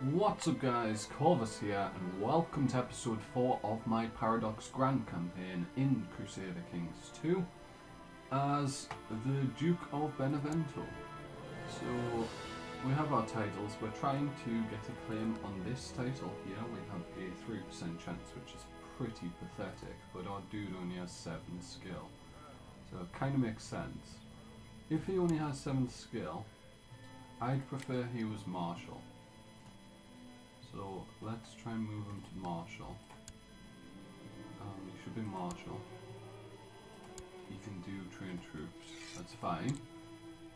What's up guys, Corvus here and welcome to episode 4 of my Paradox Grand campaign in Crusader Kings 2 as the Duke of Benevento. So we have our titles, we're trying to get a claim on this title here. We have a 3% chance, which is pretty pathetic, but our dude only has 7 skill. So it kind of makes sense. If he only has 7 skill, I'd prefer he was Marshal. So let's try and move him to Marshal. He should be Marshal. He can do train troops, that's fine.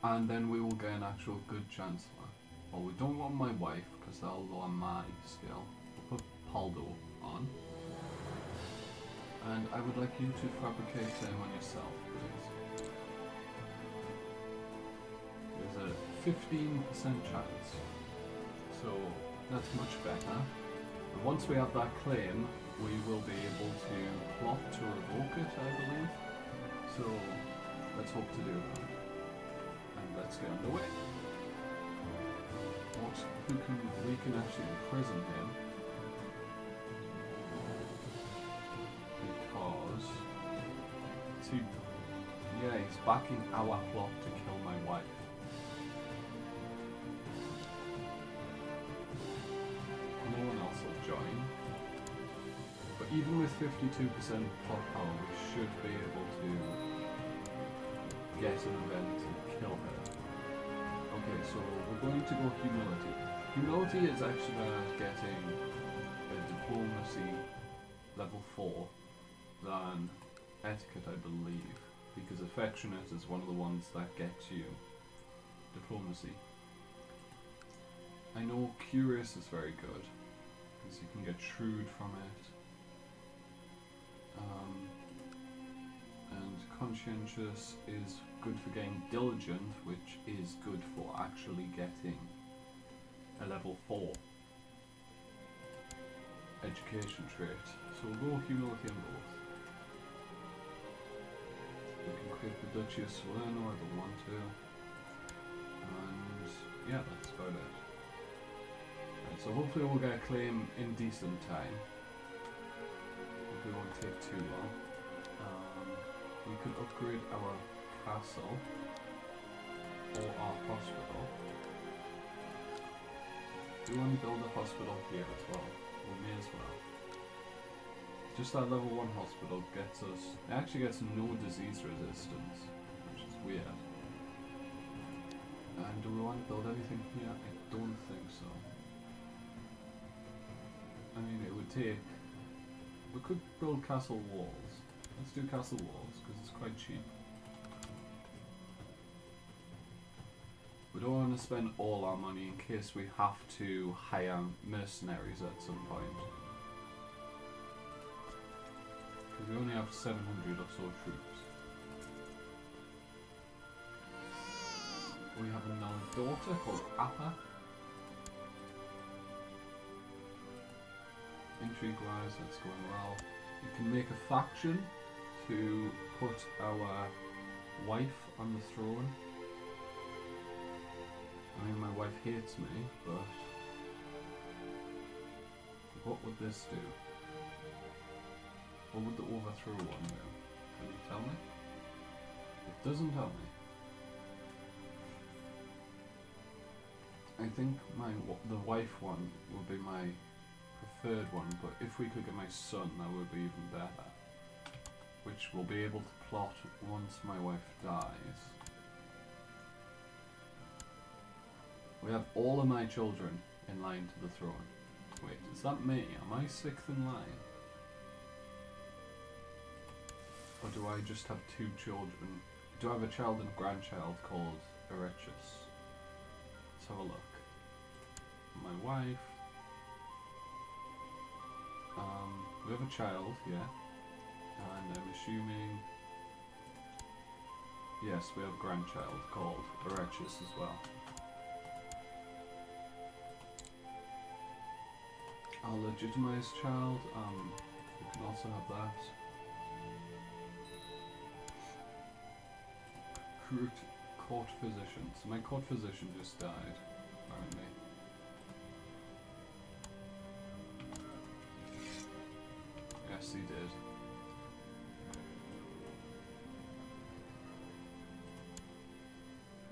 And then we will get an actual good Chancellor. Well, we don't want my wife because that'll lower my skill. We'll put Paldo on. And I would like you to fabricate them on yourself, please. There's a 15% chance. So that's much better. And once we have that claim, we will be able to plot to revoke it, I believe. So let's hope to do that. And let's get underway. We can actually imprison him. Because he's backing our plot to kill my wife. No one else will join. But even with 52% plot power, we should be able to get an event and kill her. Okay, so we're going to go humility. Humility is actually getting a diplomacy level 4 than etiquette, I believe, because affectionate is one of the ones that gets you diplomacy. I know curious is very good, because you can get shrewd from it. And conscientious is good for getting diligent, which is good for actually getting a level 4 education trait. So we'll go humility on both. We can create the Duchy of Salerno if we want to. And yeah, that's about it. Right, so hopefully we'll get a claim in decent time. Hopefully it won't take too long. We could upgrade our castle or our hospital. Do we want to build a hospital here as well? We may as well. Just that level 1 hospital gets us, it actually gets no disease resistance, which is weird. And do we want to build anything here? I don't think so. I mean, it would take, we could build castle walls. Let's do castle walls, because it's quite cheap. We don't want to spend all our money in case we have to hire mercenaries at some point. Because we only have 700 or so troops. We have another daughter called Appa. Intrigue-wise, that's going well. We can make a faction to put our wife on the throne. I mean, my wife hates me, but what would this do? What would the overthrow one do? Can you tell me? It doesn't tell me. I think the wife one will be my preferred one, but if we could get my son, that would be even better. Which we'll be able to plot once my wife dies. We have all of my children in line to the throne. Wait, is that me? Am I 6th in line? Or do I just have 2 children? Do I have a child and a grandchild called Erechus? Let's have a look. My wife. We have a child, yeah. And I'm assuming, yes, we have a grandchild called Erechus as well. Our legitimized child, we can also have that. Court physician. So my court physician just died, apparently.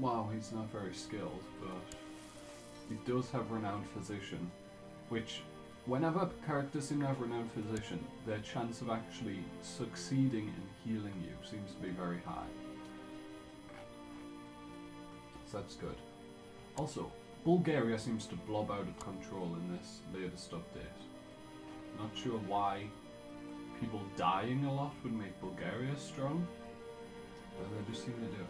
Wow, he's not very skilled, but he does have Renowned Physician, which, whenever characters seem to have Renowned Physician, their chance of actually succeeding in healing you seems to be very high. So that's good. Also, Bulgaria seems to blob out of control in this latest update. Not sure why people dying a lot would make Bulgaria strong, but they just seem to do it.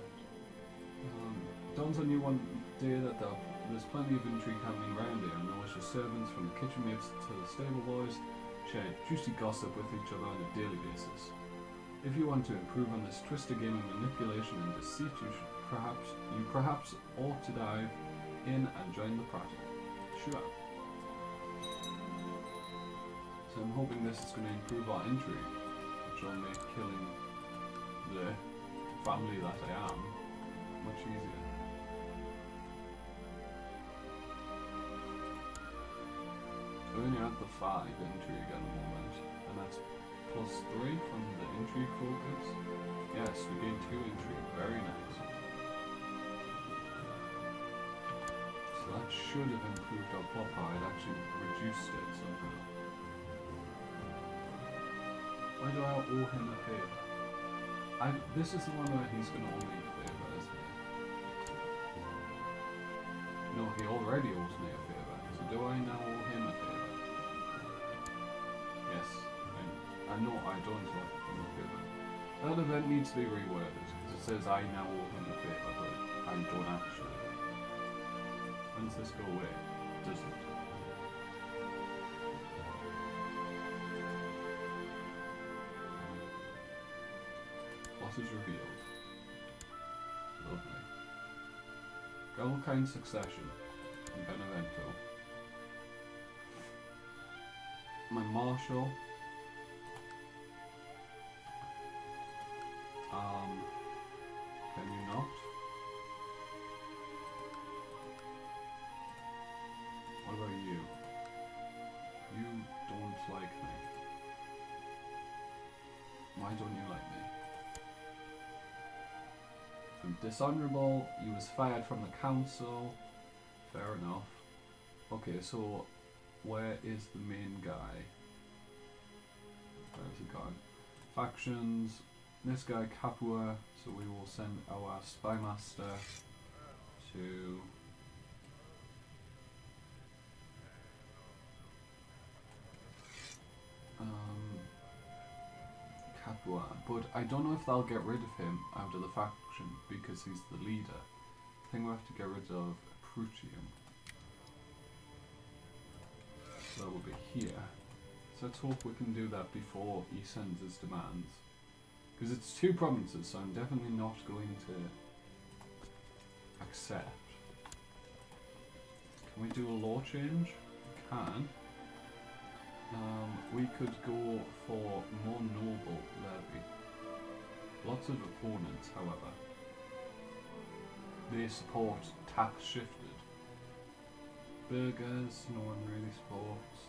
Dawns on you one day that there's plenty of intrigue happening around here, and knows your servants from the kitchen maids to the stable boys share juicy gossip with each other on a daily basis. If you want to improve on this twisted game of manipulation and deceit, you perhaps ought to dive in and join the party. Sure. So I'm hoping this is going to improve our intrigue, which will make killing the family that I am much easier. We only have the 5 intrigue at the moment, and that's +3 from the intrigue focus. Yes, we gained 2 intrigue, very nice. So that should have improved our plot power, it actually reduced it somehow. Why do I owe him a favour? This is the one where he's going to owe me a favour, isn't he? No, he already owes me a favour, so do I now owe him a favour? Yes, I know I don't owe him a favour. That event needs to be reworded, because it says I now owe him a favour, but I don't actually. When does this go away? It doesn't. Boss is revealed. Lovely. Galkine Succession in Benevento. My Marshal. Can you not? What about you? You don't like me. Why don't you like me? I'm dishonorable, you was fired from the council. Fair enough. Okay, so where is the main guy? Where's he gone? Factions. This guy Capua, so we will send our spy master to Capua, but I don't know if they'll get rid of him out of the faction because he's the leader. I think we'll have to get rid of Prutium. So that will be here. So let's hope we can do that before he sends his demands. Because it's 2 provinces, so I'm definitely not going to accept. Can we do a law change? We can. We could go for more noble levy. Lots of opponents, however. They support tax shifted. Burghers, no one really supports.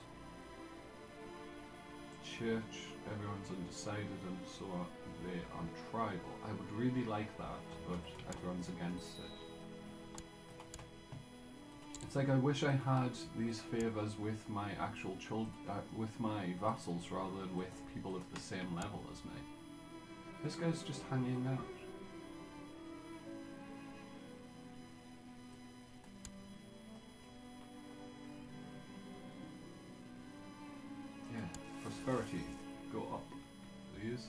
Church, everyone's undecided, and so are they on tribal. I would really like that, but everyone's against it. It's like I wish I had these favours with my actual with my vassals rather than with people of the same level as me. This guy's just hanging out. Yeah, prosperity, go up, please.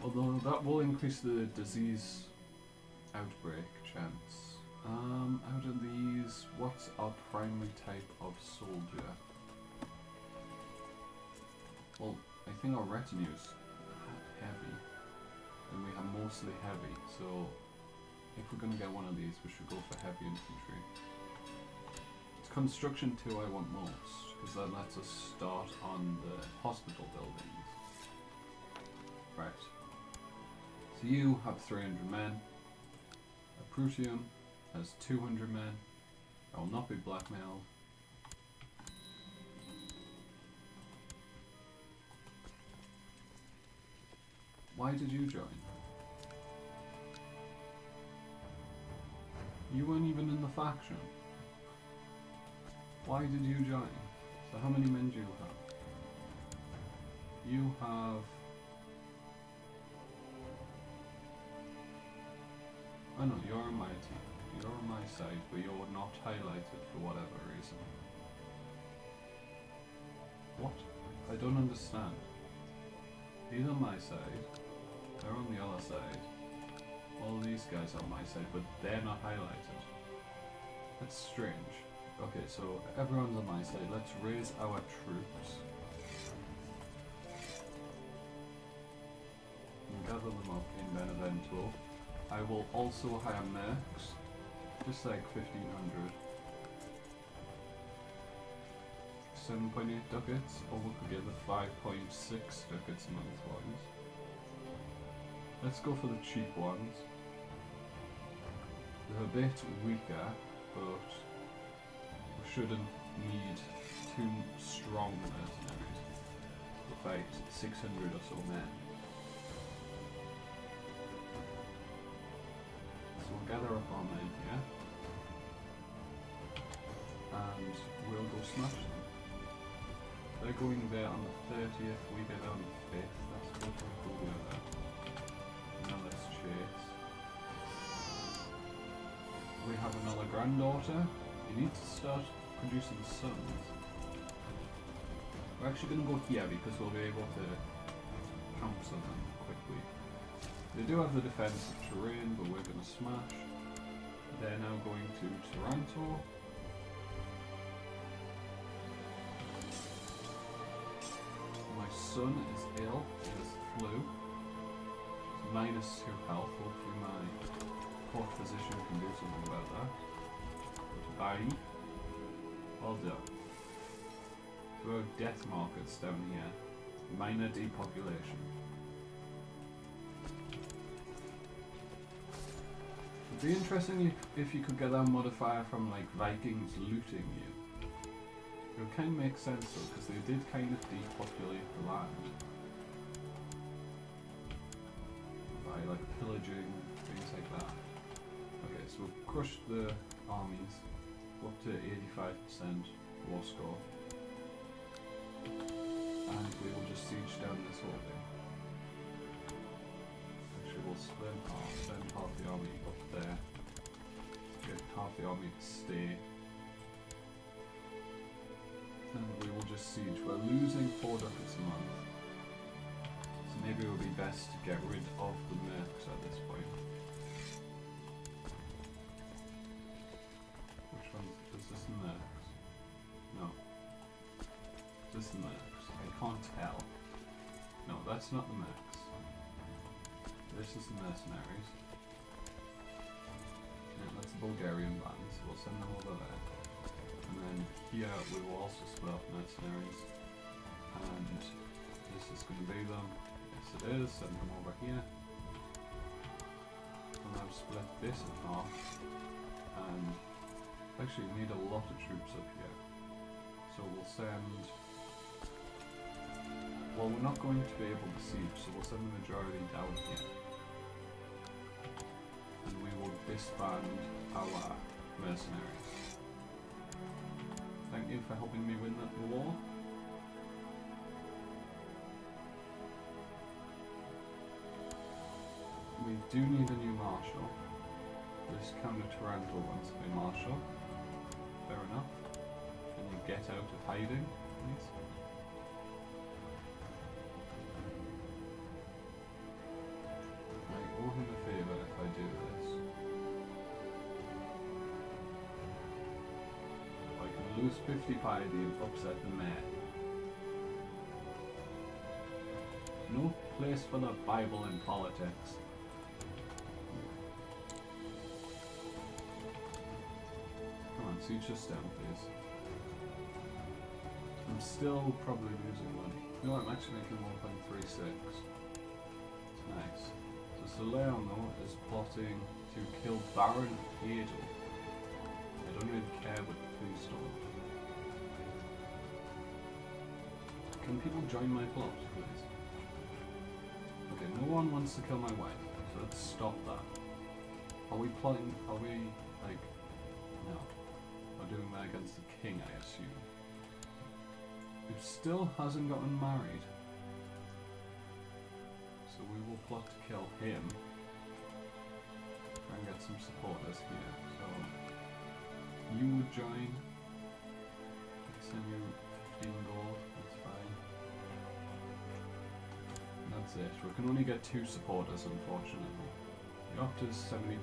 Although that will increase the disease outbreak chance. Out of these, what's our primary type of soldier? Well, I think our retinue's heavy, and we have mostly heavy, so if we're going to get one of these, we should go for heavy infantry. It's construction 2 I want most, because that lets us start on the hospital buildings. Right. So you have 300 men. A Prutium has 200 men. I will not be blackmailed. Why did you join? You weren't even in the faction. Why did you join? So how many men do you have? You have... I know, you're on my team. You're on my side, but you're not highlighted for whatever reason. What? I don't understand. He's on my side. They're on the other side. All these guys are on my side, but they're not highlighted. That's strange. Okay, so everyone's on my side. Let's raise our troops. And gather them up in Benevento. I will also hire mercs. Just like 1500. 7.8 ducats, or we could get the 5.6 ducats month-wise. Let's go for the cheap ones. They're a bit weaker, but we shouldn't need too strong mercenaries to fight 600 or so men. So we'll gather up our men here, and we'll go smash them. They're going there on the 30th, we get on the 5th, that's good, we'll go there. Now let's chase. We have another granddaughter. You need to start producing sons. We're actually going to go here because we'll be able to pounce on them quickly. They do have the defensive terrain, but we're going to smash. They're now going to Taranto. My son is ill, he has flu. He's -2 health, hopefully my court physician can do something about that. Goodbye. Well done. There are death markets down here. Minor depopulation. It'd be interesting if you could get that modifier from like Vikings looting you. It would kind of make sense though, because they did kind of depopulate the land. By like pillaging, things like that. Okay, so we've crushed the armies up to 85% war score. And we will just siege down this whole thing. Actually we'll send half the army up there. Get half the army to stay. And we will just siege. We're losing 4 ducats a month. So maybe it would be best to get rid of the mercs at this point. Which one? Is this the mercs? No. Is this the mercs? I can't tell. No, that's not the mercs. This is the mercenaries. Yeah, that's the Bulgarian band, so we'll send them over there. And then here we will also split up mercenaries. And this is going to be them. Yes it is, send them over here. And I've split this in half. And actually we need a lot of troops up here. So we'll send... Well, we're not going to be able to siege, so we'll send the majority down here. And we will disband our mercenaries. Thank you for helping me win that war. We do need a new marshal. This counter Taranto wants to be marshal. Fair enough. Can you get out of hiding, please? I owe him a favour if I do this. I can lose 50 piety and upset the mayor. No place for the Bible in politics. Come on, siege us down, please. I'm still probably losing money. No, I'm actually making 1.36. It's nice. So Salerno is plotting to kill Baron Adel. I don't really care, but please don't. Can people join my plot, please? Okay, no one wants to kill my wife, so let's stop that. Are we plotting? Are we Like, no. We're doing that against the king, I assume. Who still hasn't gotten married. So we will plot to kill him. Try and get some supporters here. So, you would join. Let's send you 15 gold, that's fine. And that's it. We can only get 2 supporters, unfortunately. The opt is 70%.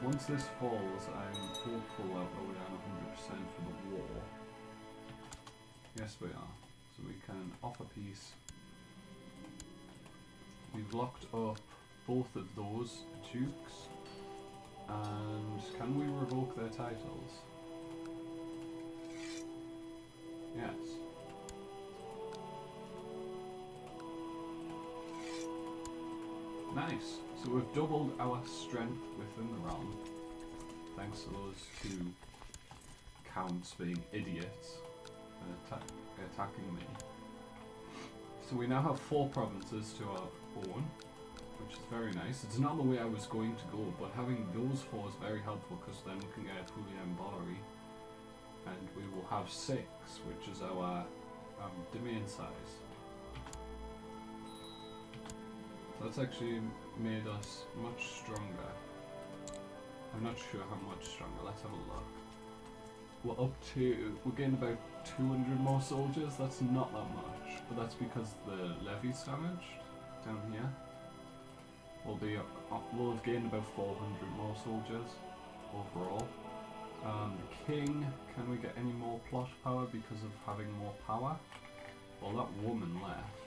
Once this falls, I'm hopeful that we're on 100% for the war. Yes, we are. So we can offer peace. We've locked up both of those dukes. And can we revoke their titles? Yes. Nice. So we've doubled our strength within the realm, thanks to those 2 counts being idiots and attacking me. So we now have 4 provinces to our own, which is very nice. It's not the way I was going to go, but having those 4 is very helpful because then we can get Julian Bollary, and we will have 6, which is our domain size. That's actually made us much stronger. I'm not sure how much stronger. Let's have a look. We're getting about 200 more soldiers. That's not that much, but that's because the levy's damaged down here. We'll have gained about 400 more soldiers overall. The king, can we get any more plot power because of having more power? Well, that woman left.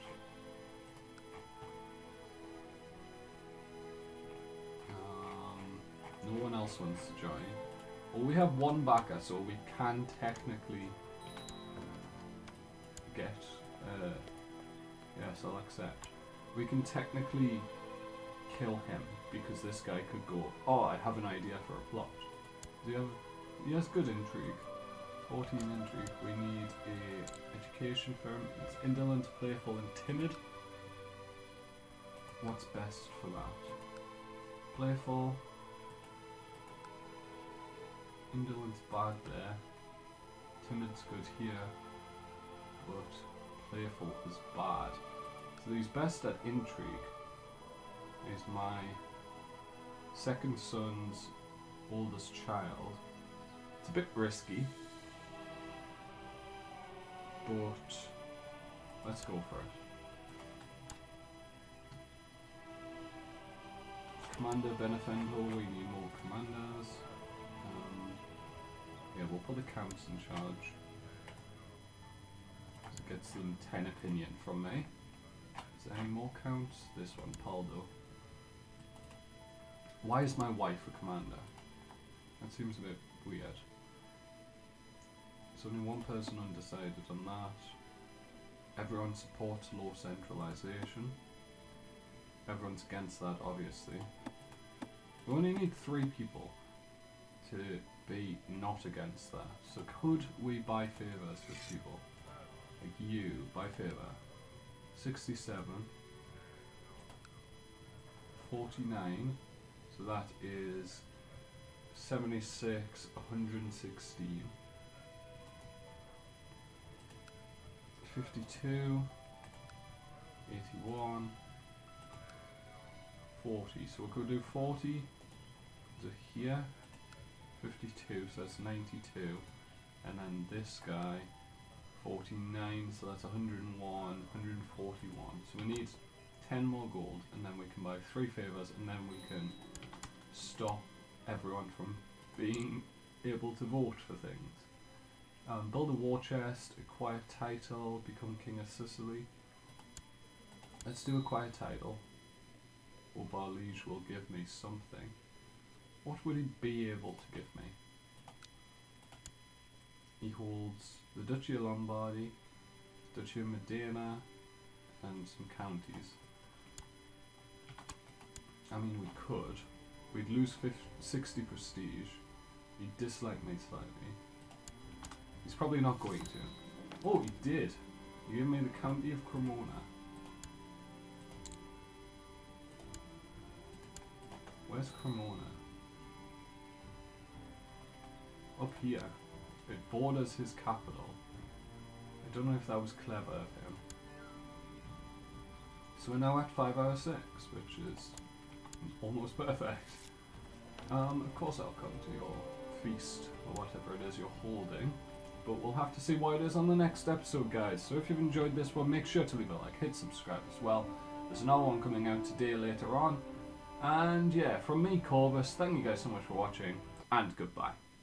No one else wants to join. Well, we have 1 backer, so we can technically get... yes, I'll accept. We can technically kill him, because this guy could go, oh, I have an idea for a plot. Do you have... He has good intrigue. 14 intrigue. We need a education firm. It's indolent, playful, and timid. What's best for that? Playful... Indolent's bad there, timid's good here, but playful is bad. So he's best at intrigue. Is my second son's oldest child. It's a bit risky, but let's go for it. Commander Benevento, we need more commanders. Yeah, we'll put the counts in charge. It gets them 10 opinion from me. Is there any more counts? This one, Paldo. Why is my wife a commander? That seems a bit weird. There's only 1 person undecided on that. Everyone supports low centralization. Everyone's against that, obviously. We only need 3 people to be not against that. So could we buy favours with people? Like you, buy favour. 67. 49. So that is 76, 116. 52. 81. 40. So we could do 40 to here. 52, so that's 92, and then this guy 49, so that's 101, 141. So we need 10 more gold, and then we can buy 3 favours, and then we can stop everyone from being able to vote for things. Build a war chest, acquire title, become King of Sicily. Let's do acquire title. Or Barlige will give me something. What would he be able to give me? He holds the Duchy of Lombardy, Duchy of Modena, and some counties. I mean, we could. We'd lose 60 prestige. He'd dislike me slightly. He's probably not going to. Oh, he did. He gave me the County of Cremona. Where's Cremona? Up here. It borders his capital. I don't know if that was clever of him. So we're now at 5 out of 6, which is almost perfect. Of course I'll come to your feast, or whatever it is you're holding. But we'll have to see what it is on the next episode, guys. So if you've enjoyed this one, make sure to leave a like, hit subscribe as well. There's another one coming out today later on. And yeah, from me, Corvus, thank you guys so much for watching, and goodbye.